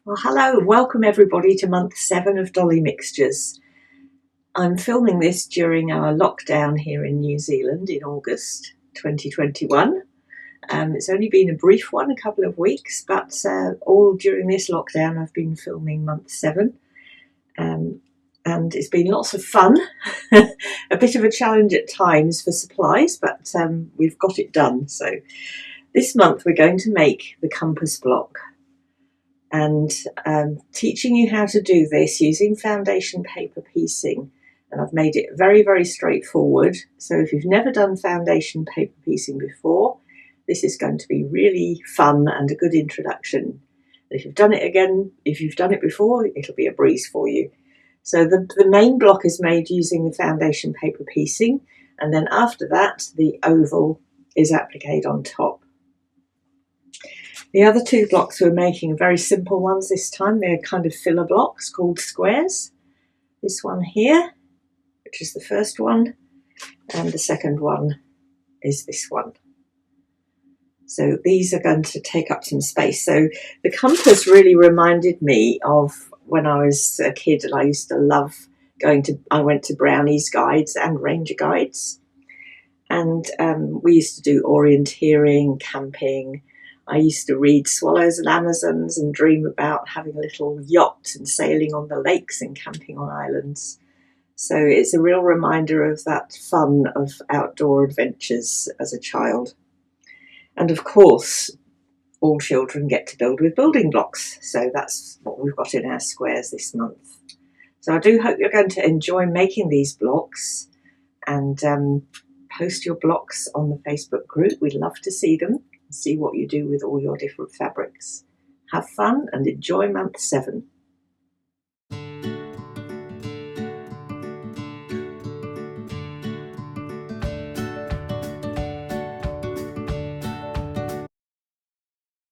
Well, hello and welcome everybody to month 7 of Dolly Mixtures. I'm filming this during our lockdown here in New Zealand in August 2021. It's only been a brief one, a couple of weeks, but all during this lockdown I've been filming month 7. And it's been lots of fun, a bit of a challenge at times for supplies, but we've got it done. So this month we're going to make the compass block. And teaching you how to do this using foundation paper piecing, and I've made it very, very straightforward. So if you've never done foundation paper piecing before, this is going to be really fun and a good introduction. If you've done it before, it'll be a breeze for you. So the main block is made using the foundation paper piecing, and then after that the oval is appliqued on top. The other 2 blocks we're making are very simple ones this time. They're kind of filler blocks called squares. This one here, which is the first one, and the second one is this one. So these are going to take up some space. So the compass really reminded me of when I was a kid, and I used to love I went to Brownies guides and Ranger guides, and we used to do orienteering, camping. I used to read Swallows and Amazons and dream about having a little yacht and sailing on the lakes and camping on islands. So it's a real reminder of that fun of outdoor adventures as a child. And of course, all children get to build with building blocks. So that's what we've got in our squares this month. So I do hope you're going to enjoy making these blocks, and post your blocks on the Facebook group. We'd love to see them. See what you do with all your different fabrics. Have fun and enjoy month 7.